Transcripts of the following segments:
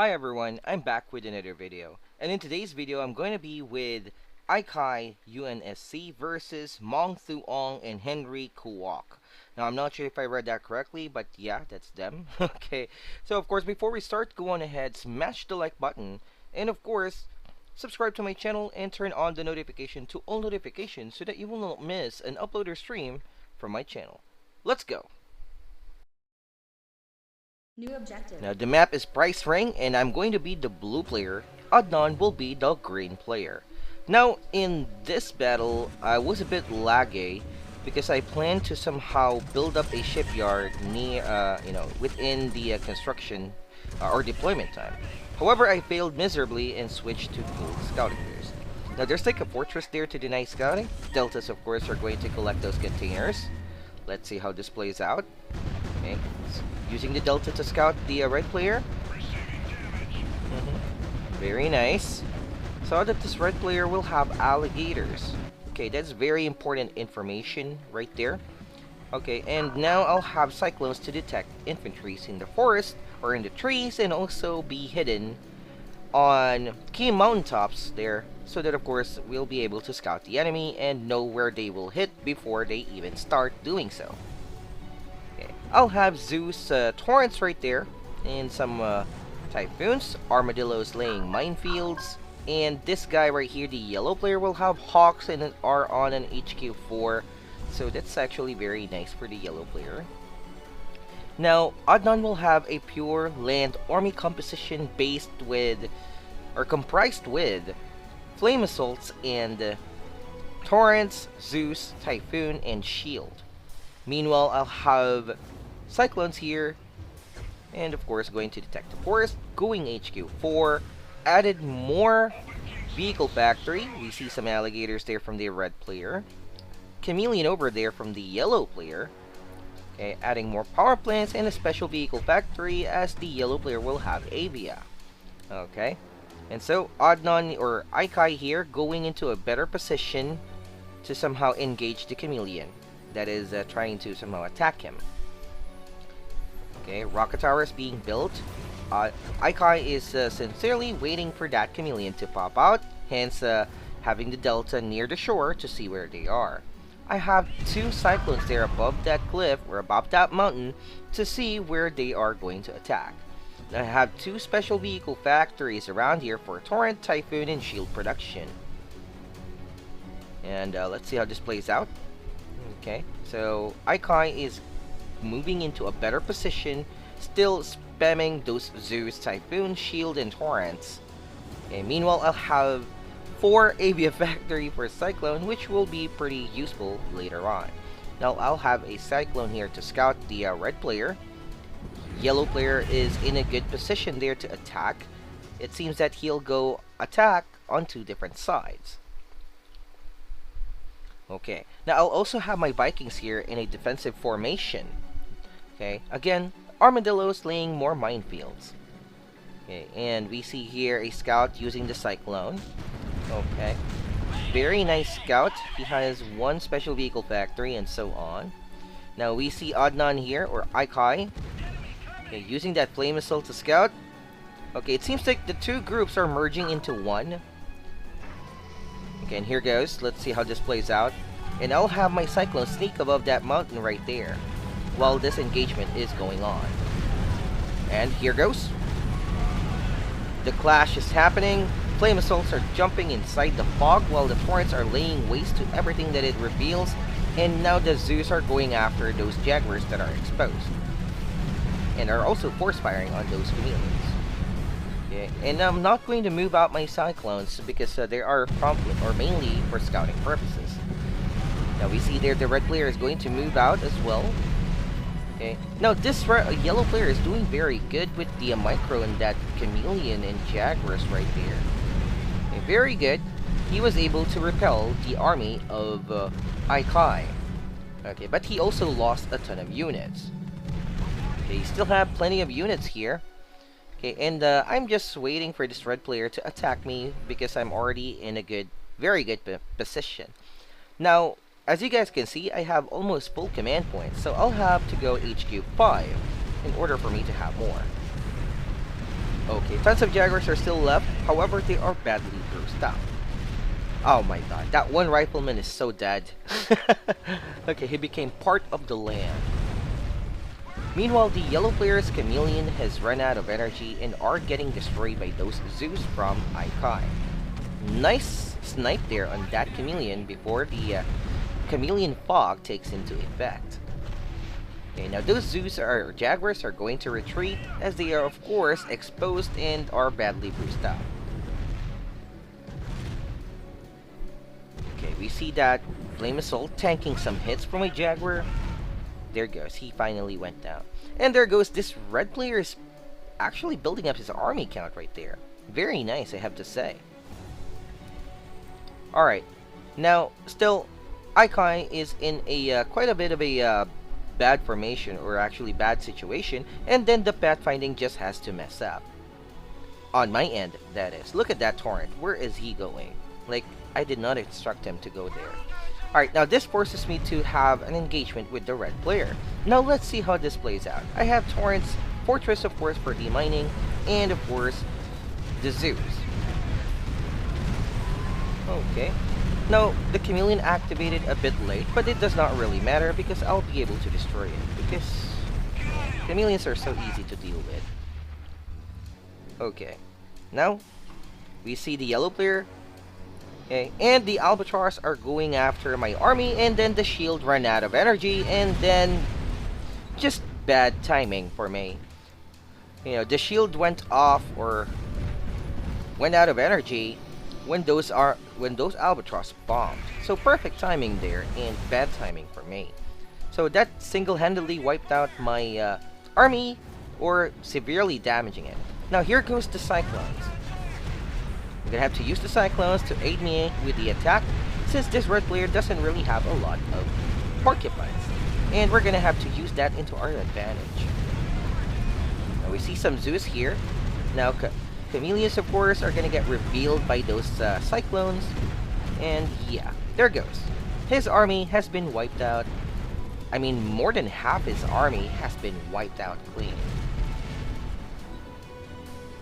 Hi everyone, I'm back with another video. And in today's video, I'm going to be with Aykay UNSC versus Mong Thuong and Henry Quoc. Now, I'm not sure if I read that correctly, but yeah, that's them. Okay, so of course, before we start, go on ahead, smash the like button, and of course, subscribe to my channel and turn on the notification to all notifications so that you will not miss an upload or stream from my channel. Let's go! New objective. Now the map is Price Ring and I'm going to be the blue player. Adnan will be the green player. Now in this battle, I was a bit laggy because I planned to somehow build up a shipyard near, within the construction or deployment time. However, I failed miserably and switched to full scouting gears. Now there's like a fortress there to deny scouting. Deltas, of course, are going to collect those containers. Let's see how this plays out. Okay. Using the Delta to scout the red player. Very nice. So that this red player will have alligators. Okay, that's very important information right there. Okay, and now I'll have cyclones to detect infantries in the forest or in the trees and also be hidden on key mountaintops there so that of course we'll be able to scout the enemy and know where they will hit before they even start doing so. I'll have Zeus torrents right there, and some typhoons, armadillos laying minefields, and this guy right here, the yellow player, will have hawks and are on an HQ4, so that's actually very nice for the yellow player. Now, Adnan will have a pure land army composition based with, or comprised with, flame assaults and torrents, Zeus, typhoon, and shield. Meanwhile, I'll have cyclones here, and of course going to detect the forest, going HQ4, added more vehicle factory. We see some alligators there from the red player, chameleon over there from the yellow player. Okay, adding more power plants and a special vehicle factory as the yellow player will have Avia. Okay, and so Adnan or Aykay here going into a better position to somehow engage the chameleon that is trying to somehow attack him. Okay, rocket tower is being built. Aykay is sincerely waiting for that chameleon to pop out, hence having the delta near the shore to see where they are. I have two cyclones there above that cliff or above that mountain to see where they are going to attack. I have two special vehicle factories around here for torrent, typhoon, and shield production. And let's see how this plays out. Okay, so Aykay is moving into a better position, still spamming those Zeus, Typhoon, Shield, and Torrents. Okay, meanwhile, I'll have 4 Avia Factory for Cyclone, which will be pretty useful later on. Now, I'll have a Cyclone here to scout the red player. Yellow player is in a good position there to attack. It seems that he'll go attack on 2 different sides. Okay, now I'll also have my Vikings here in a defensive formation. Okay, again, armadillos laying more minefields. Okay, and we see here a scout using the cyclone. Okay, very nice scout. He has 1 special vehicle factory and so on. Now we see Adnan here, or Aykay, okay, using that flame assault to scout. Okay, it seems like the 2 groups are merging into one. Okay, and here goes. Let's see how this plays out. And I'll have my cyclone sneak above that mountain right there while this engagement is going on. And here goes. The clash is happening. Flame assaults are jumping inside the fog while the torrents are laying waste to everything that it reveals. And now the Zeus are going after those Jaguars that are exposed. And are also force firing on those chameleons. Okay, and I'm not going to move out my cyclones because they are promptly or mainly for scouting purposes. Now we see there the red player is going to move out as well. Okay, now this yellow player is doing very good with the micro and that chameleon and Jaguars right there. Okay, very good. He was able to repel the army of Aykay. Okay, but he also lost a ton of units. Okay, you still have plenty of units here. Okay, and I'm just waiting for this red player to attack me because I'm already in a very good position. Now, as you guys can see, I have almost full command points, so I'll have to go HQ5 in order for me to have more. Okay, tons of Jaguars are still left, however, they are badly bruised up. Oh my god, that one rifleman is so dead. Okay, he became part of the land. Meanwhile, the yellow player's chameleon has run out of energy and are getting destroyed by those Zeus from Aykay. Nice snipe there on that chameleon before the chameleon fog takes into effect. Okay, now those Zeus or Jaguars are going to retreat as they are of course exposed and are badly bruised up. Okay, we see that Flame Assault tanking some hits from a Jaguar. There goes, he finally went down. And there goes, this red player is actually building up his army count right there. Very nice, I have to say. Alright, now, still, Aykay is in a quite a bit of a bad formation, or actually bad situation, and then the pathfinding just has to mess up. On my end, that is. Look at that torrent, where is he going? Like, I did not instruct him to go there. Alright, now this forces me to have an engagement with the red player. Now let's see how this plays out. I have Torrent's Fortress, of course, for demining, and of course, the Zeus. Okay. Now, the chameleon activated a bit late, but it does not really matter because I'll be able to destroy it. Because chameleons are so easy to deal with. Okay. Now, we see the yellow player. Okay, and the Albatross are going after my army, and then the shield ran out of energy, and then just bad timing for me. You know, the shield went off or went out of energy when those Albatross bombed. So perfect timing there, and bad timing for me. So that single-handedly wiped out my army, or severely damaging it. Now here goes the Cyclones. I'm gonna have to use the Cyclones to aid me with the attack, since this red player doesn't really have a lot of porcupines. And we're gonna have to use that into our advantage. Now we see some Zeus here. Now chameleons, of course, are gonna get revealed by those Cyclones. And yeah, there goes. His army has been wiped out. I mean, more than half his army has been wiped out clean.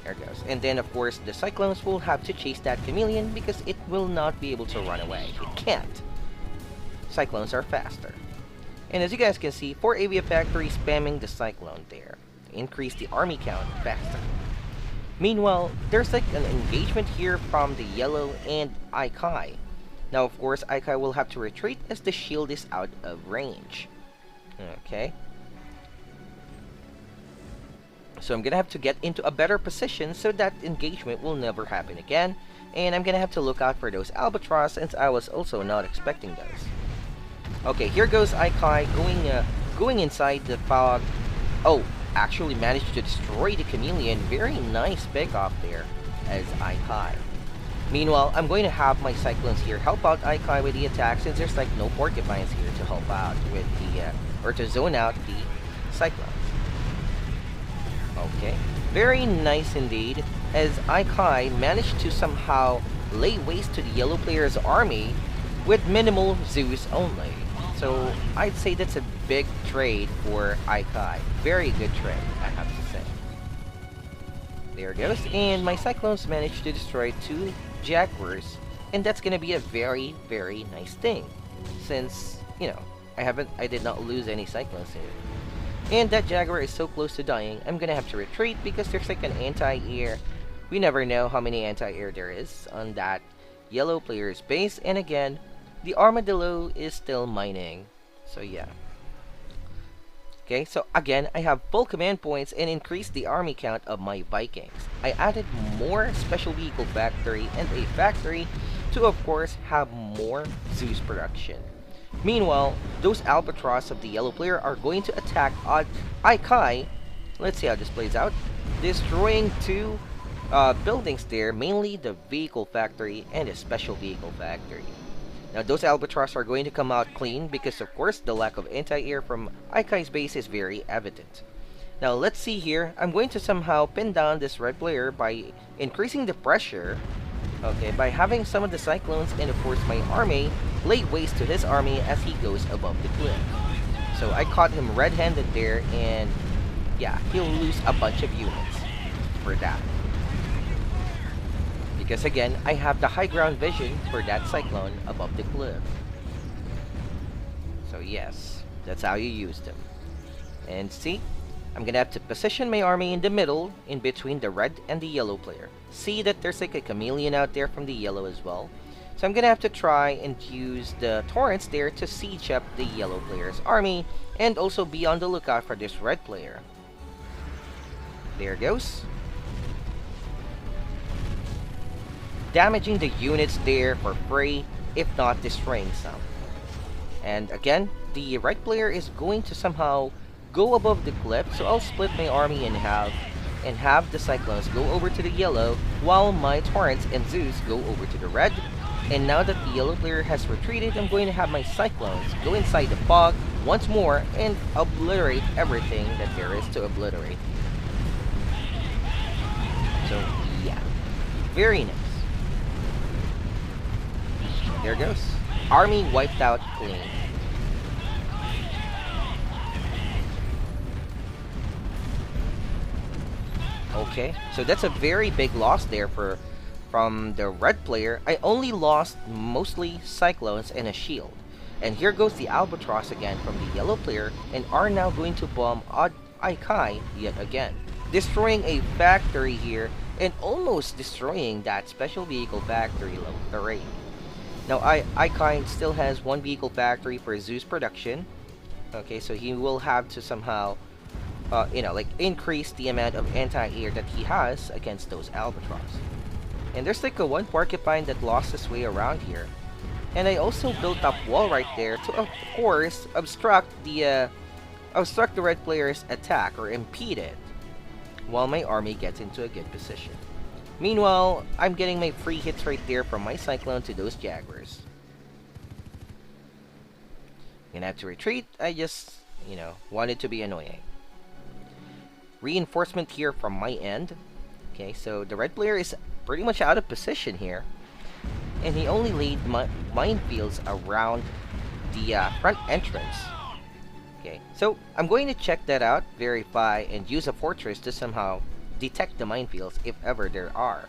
There goes. And then, of course, the Cyclones will have to chase that chameleon because it will not be able to run away. It can't. Cyclones are faster. And as you guys can see, for AV Factory spamming the Cyclone there. Increase the army count faster. Meanwhile, there's like an engagement here from the yellow and Aykay. Now, of course, Aykay will have to retreat as the shield is out of range. Okay. So I'm gonna have to get into a better position so that engagement will never happen again. And I'm gonna have to look out for those Albatross since I was also not expecting those. Okay, here goes Aykay going inside the fog. Oh, actually managed to destroy the chameleon. Very nice pick-off there as Aykay. Meanwhile, I'm going to have my Cyclones here help out Aykay with the attack since there's like no porcupines here to help out with the, or to zone out the Cyclones. Okay, very nice indeed, as Aykay managed to somehow lay waste to the yellow player's army with minimal Zeus only. So I'd say that's a big trade for Aykay. Very good trade, I have to say. There it goes, and my Cyclones managed to destroy 2 Jaguars, and that's gonna be a very, very nice thing, since, you know, I did not lose any Cyclones here. And that Jaguar is so close to dying, I'm gonna have to retreat because there's like an anti-air. We never know how many anti-air there is on that yellow player's base, and again, the Armadillo is still mining. So yeah. Okay, so again, I have full command points and increased the army count of my Vikings. I added more special vehicle factory and a factory to, of course, have more Zeus production. Meanwhile, those Albatross of the yellow player are going to attack Aykay. Let's see how this plays out. Destroying 2 buildings there, mainly the vehicle factory and a special vehicle factory. Now those Albatross are going to come out clean because of course the lack of anti-air from Aykay's base is very evident. Now let's see here, I'm going to somehow pin down this red player by increasing the pressure. Okay, by having some of the Cyclones and of course my army lay waste to his army as he goes above the cliff. So I caught him red-handed there, and yeah, he'll lose a bunch of units for that. Because again, I have the high ground vision for that cyclone above the cliff. So yes, that's how you use them. And see, I'm gonna have to position my army in the middle, in between the red and the yellow player. See that there's like a chameleon out there from the yellow as well. So I'm gonna have to try and use the torrents there to siege up the yellow player's army, and also be on the lookout for this red player. There goes. Damaging the units there for free, if not destroying some. And again, the red player is going to somehow go above the cliff, so I'll split my army in half, and have the cyclones go over to the yellow, while my torrents and Zeus go over to the red. And now that the yellow player has retreated, I'm going to have my cyclones go inside the fog once more and obliterate everything that there is to obliterate. So yeah, very nice. There goes. Army wiped out clean. Okay, so that's a very big loss there from the red player. I only lost mostly cyclones and a shield. And here goes the albatross again from the yellow player, and are now going to bomb Aykay yet again, destroying a factory here and almost destroying that special vehicle factory level 3. Now Aykay still has one vehicle factory for Zeus production. Okay, so he will have to somehow like increase the amount of anti-air that he has against those albatross. And there's like a one porcupine that lost his way around here. And I also built up wall right there to, of course, obstruct the red player's attack, or impede it, while my army gets into a good position. Meanwhile, I'm getting my free hits right there from my cyclone to those jaguars. Gonna have to retreat. I just, wanted to be annoying. Reinforcement here from my end. Okay, so the red player is pretty much out of position here, and he only laid minefields around the front entrance. Okay, so I'm going to check that out, verify, and use a fortress to somehow detect the minefields if ever there are.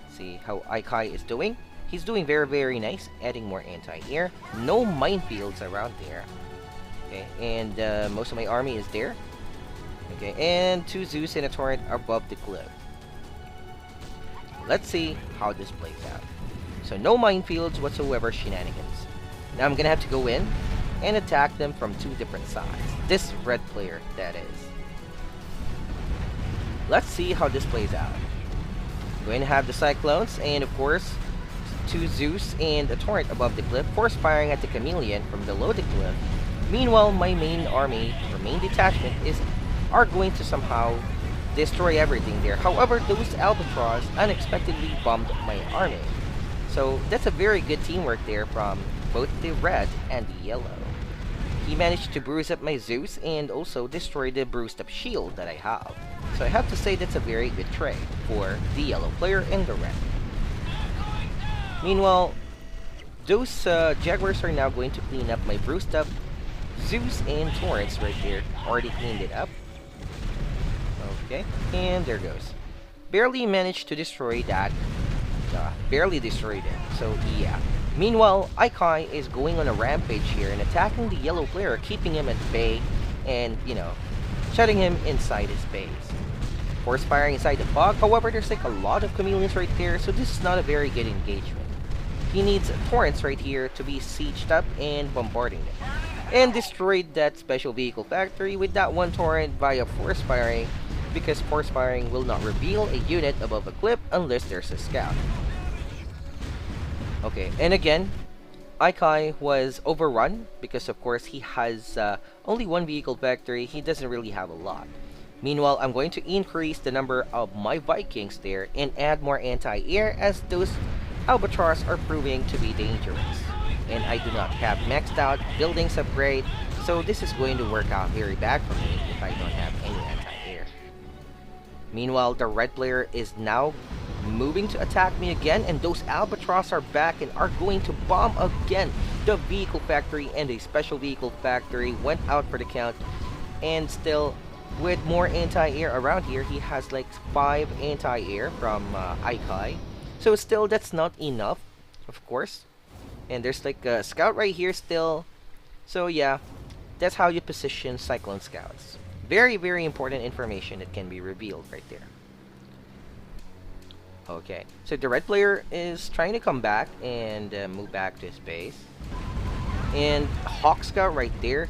See how Aykay is doing. He's doing very, very nice, adding more anti-air. No minefields around there. Okay, and most of my army is there. Okay, and 2 Zeus and a torrent above the cliff. Let's see how this plays out. So no minefields whatsoever, shenanigans. Now I'm gonna have to go in and attack them from 2 different sides. This red player, that is. Let's see how this plays out. I'm going to have the cyclones, and of course 2 Zeus and a torrent above the cliff, force firing at the chameleon from below the cliff. Meanwhile, my main army, or main detachment, are going to somehow destroy everything there. However, those albatross unexpectedly bombed my army. So that's a very good teamwork there from both the red and the yellow. He managed to bruise up my Zeus and also destroy the bruised up shield that I have. So I have to say that's a very good trade for the yellow player and the red. Meanwhile, those jaguars are now going to clean up my bruised up Zeus and torrents right there. Already cleaned it up. Okay, and there goes. Barely managed to destroy that. Barely destroyed it. So yeah. Meanwhile, Aykay is going on a rampage here and attacking the yellow player, keeping him at bay and, shutting him inside his base. Force firing inside the fog. However, there's like a lot of chameleons right there, so this is not a very good engagement. He needs torrents right here to be sieged up and bombarding it. And destroyed that special vehicle factory with that one torrent via force firing, because force firing will not reveal a unit above a cliff unless there's a scout. Okay, and again, Aykay was overrun because of course he has only one vehicle factory. He doesn't really have a lot. Meanwhile, I'm going to increase the number of my Vikings there and add more anti-air, as those albatross are proving to be dangerous. And I do not have maxed out buildings upgrade, so this is going to work out very bad for me if I don't have any anti-air. Meanwhile, the red player is now moving to attack me again, and those albatross are back and are going to bomb again. The vehicle factory and a special vehicle factory went out for the count, and still with more anti-air around here. He has like 5 anti-air from Aykay. So still, that's not enough, of course. And there's like a scout right here still. So yeah, that's how you position Cyclone Scouts. Very, very important information that can be revealed right there. Okay, so the red player is trying to come back and move back to his base. And Hawk Scout right there,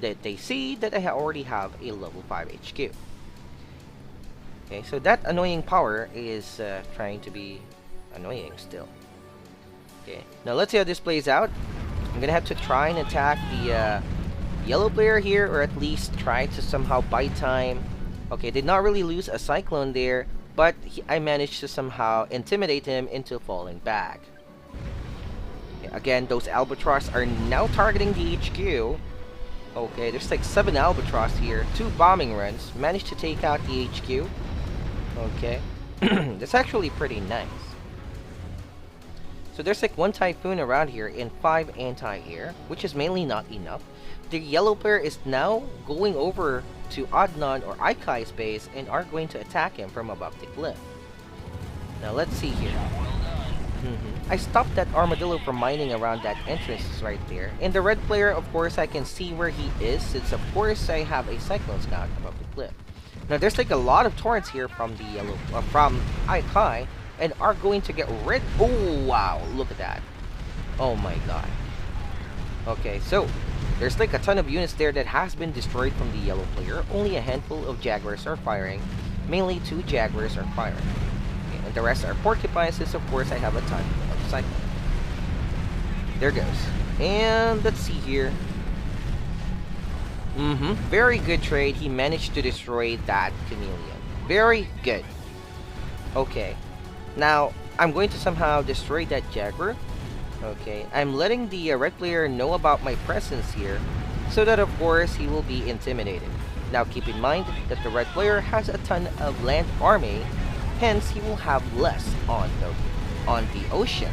that they see that I already have a level 5 HQ. Okay, so that annoying power is trying to be annoying still. Okay, now let's see how this plays out. I'm gonna have to try and attack the yellow player here, or at least try to somehow buy time. Okay, did not really lose a Cyclone there, but I managed to somehow intimidate him into falling back. Okay, again, those Albatross are now targeting the HQ. Okay, there's like 7 Albatross here, 2 bombing runs, managed to take out the HQ. Okay, that's actually pretty nice. So there's like 1 Typhoon around here and 5 anti-air, which is mainly not enough. The yellow player is now going over to Adnan or Aykay's base and are going to attack him from above the cliff. Now let's see here. I stopped that armadillo from mining around that entrance right there. And the red player, of course, I can see where he is, since of course I have a Cyclone Scout above the cliff. Now there's like a lot of torrents here from the yellow, from Aykay, and are going to get rid. Oh wow, look at that. Oh my god. Okay, so there's like a ton of units there that has been destroyed from the yellow player. Only a handful of Jaguars are firing. Mainly 2 Jaguars are firing. Okay, and the rest are porcupines, since of course I have a ton of Cyclones. There goes. And let's see here. Very good trade. He managed to destroy that chameleon. Very good. Okay. Now, I'm going to somehow destroy that Jaguar. Okay, I'm letting the red player know about my presence here, so that of course he will be intimidated. Now keep in mind that the red player has a ton of land army, hence he will have less on the ocean.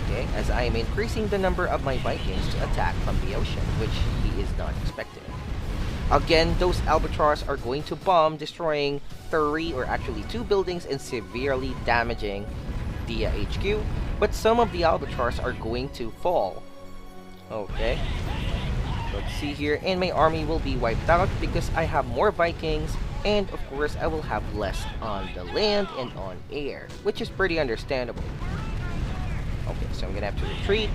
Okay, as I am increasing the number of my Vikings to attack from the ocean, which he is not expecting. Again, those Albatross are going to bomb, destroying 3 or actually 2 buildings and severely damaging the HQ. But some of the Albatross are going to fall. Okay. Let's see here. And my army will be wiped out because I have more Vikings. And of course, I will have less on the land and on air, which is pretty understandable. Okay, so I'm gonna have to retreat.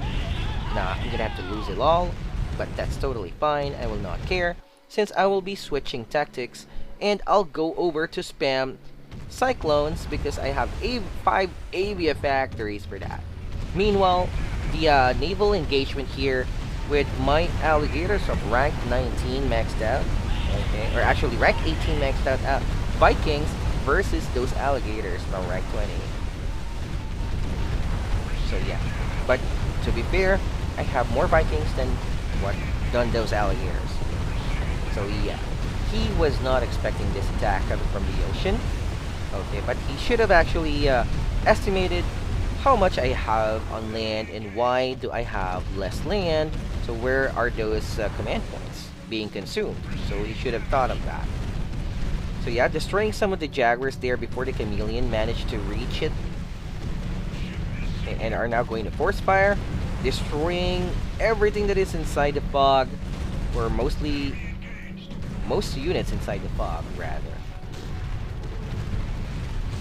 Nah, I'm gonna have to lose it all. But that's totally fine. I will not care, since I will be switching tactics. And I'll go over to spam Cyclones because I have 5 avia factories for that. Meanwhile, the naval engagement here with my alligators of rank 19 maxed out, okay, or actually rank 18 maxed out, Vikings versus those alligators from rank 20. So yeah, but to be fair, I have more Vikings than those alligators. So yeah, he was not expecting this attack coming from the ocean. Okay, but he should have actually estimated how much I have on land and why do I have less land. So where are those command points being consumed? So he should have thought of that. So yeah, destroying some of the Jaguars there before the chameleon managed to reach it. Okay, and are now going to force fire, destroying everything that is inside the fog, or most units inside the fog rather.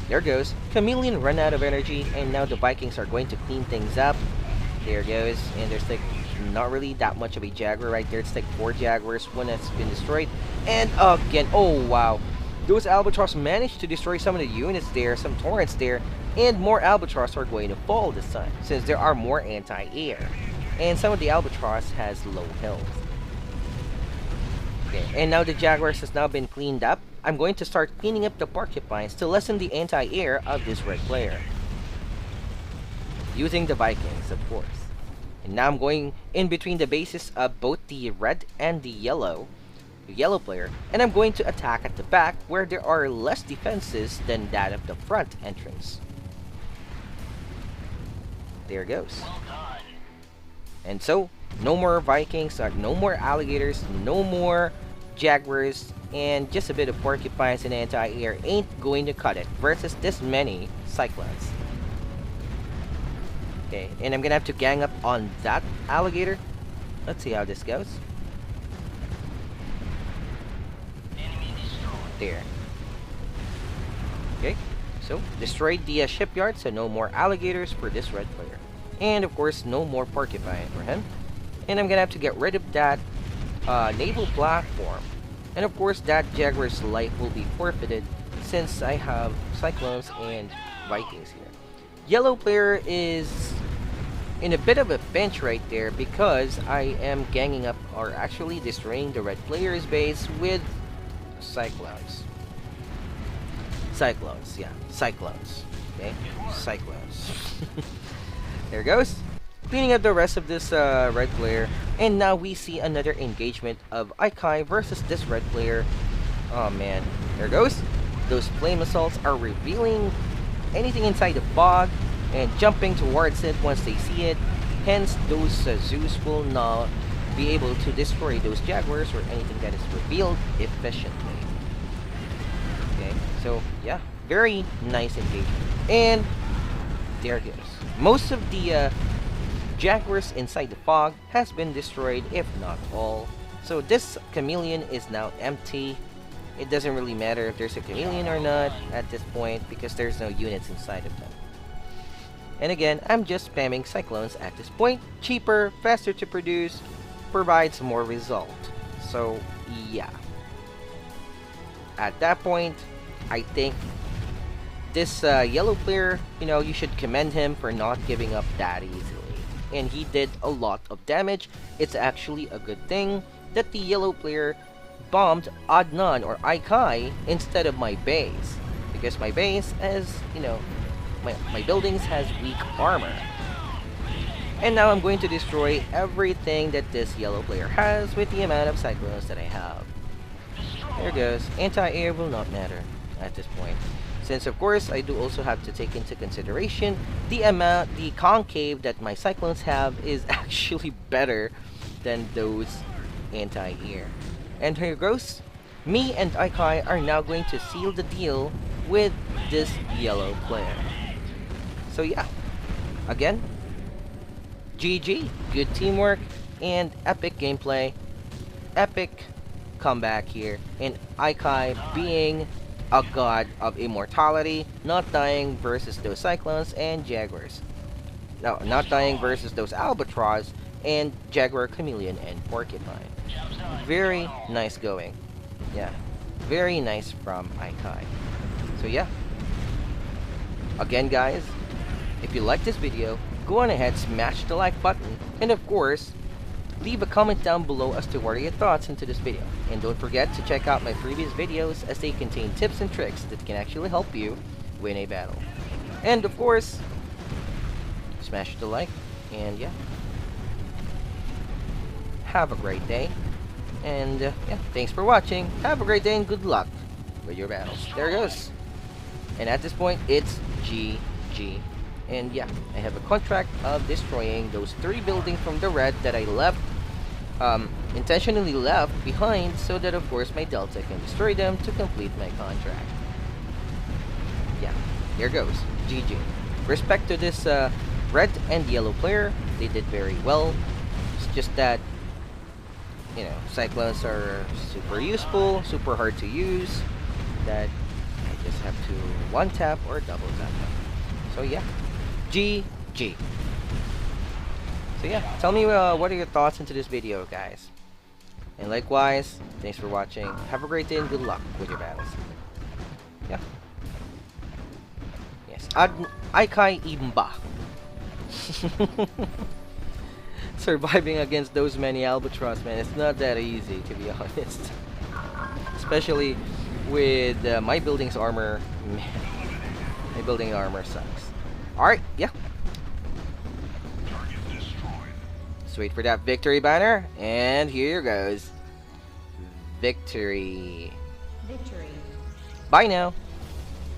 There goes. Chameleon ran out of energy, and now the Vikings are going to clean things up. There goes. And there's like not really that much of a Jaguar right there. It's like 4 Jaguars. 1 has been destroyed. And again, oh wow. Those Albatross managed to destroy some of the units there, some torrents there. And more Albatross are going to fall this time, since there are more anti-air. And some of the Albatross has low health. Okay, and now the Jaguars has now been cleaned up. I'm going to start cleaning up the porcupines to lessen the anti-air of this red player. Using the Vikings, of course. And now I'm going in between the bases of both the red and the yellow player. And I'm going to attack at the back where there are less defenses than that of the front entrance. There goes. And so, no more Vikings, no more alligators, no more Jaguars and just a bit of Porcupines and anti-air ain't going to cut it versus this many Cyclones. Okay, and I'm gonna have to gang up on that alligator. Let's see how this goes. There. Okay, so destroyed the shipyard, so no more alligators for this red player. And of course, no more porcupine for him. And I'm gonna have to get rid of that naval platform. And of course, that Jaguar's life will be forfeited since I have Cyclones and Vikings here. Yellow player is in a bit of a pinch right there because I am ganging up, or actually destroying the red player's base with Cyclones. Cyclones, yeah. Cyclones. Okay? Cyclones. There goes. Cleaning up the rest of this red player. And now we see another engagement of Aykay versus this red player. Oh man. There goes. Those flame assaults are revealing anything inside the fog and jumping towards it once they see it. Hence, those Zeus will not be able to destroy those Jaguars or anything that is revealed efficiently. Okay, so yeah, very nice engagement. And there it goes. Most of the Jaguars inside the fog has been destroyed, if not all. So this chameleon is now empty. It doesn't really matter if there's a chameleon or not at this point because there's no units inside of them. And again, I'm just spamming Cyclones at this point. Cheaper, faster to produce, provides more result. So yeah. At that point, I think this yellow player, you know, you should commend him for not giving up that easily. And he did a lot of damage. It's actually a good thing that the yellow player bombed Adnan or Aykay instead of my base. Because my base has, you know, my buildings has weak armor. And now I'm going to destroy everything that this yellow player has with the amount of Cyclones that I have. There goes. Anti-air will not matter at this point. Since of course I do also have to take into consideration the concave that my Cyclones have is actually better than those anti-air. And here goes. Me and Aykay are now going to seal the deal with this yellow player. So yeah, again, GG, good teamwork, and epic gameplay, epic comeback here, and Aykay being a god of immortality, not dying versus those Cyclones and Jaguars. No, not dying versus those Albatross and Jaguar, Chameleon, and Porcupine. Very nice going. Yeah, very nice from Aykay. So yeah, again guys, if you like this video, go on ahead, smash the like button, and of course, leave a comment down below as to what are your thoughts into this video. And don't forget to check out my previous videos as they contain tips and tricks that can actually help you win a battle. And of course, smash the like, and yeah, have a great day. And yeah, thanks for watching. Have a great day and good luck with your battles. There it goes. And at this point, it's GG. And yeah, I have a contract of destroying those 3 buildings from the red that I left, intentionally left behind so that of course my Delta can destroy them to complete my contract. Yeah, here goes. GG. Respect to this red and yellow player, they did very well. It's just that, you know, Cyclones are super useful, super hard to use, that I just have to one tap or double tap them. So yeah, GG. So yeah, tell me what are your thoughts into this video, guys. And likewise, thanks for watching. Have a great day and good luck with your battles. Yeah. Yes, Aykay E.B.S.G. Surviving against those many Albatross, man, it's not that easy, to be honest. Especially with my building's armor. Man, my building armor sucks. Alright, yeah. Let's wait for that victory banner, and here goes. Victory. Victory. Bye now.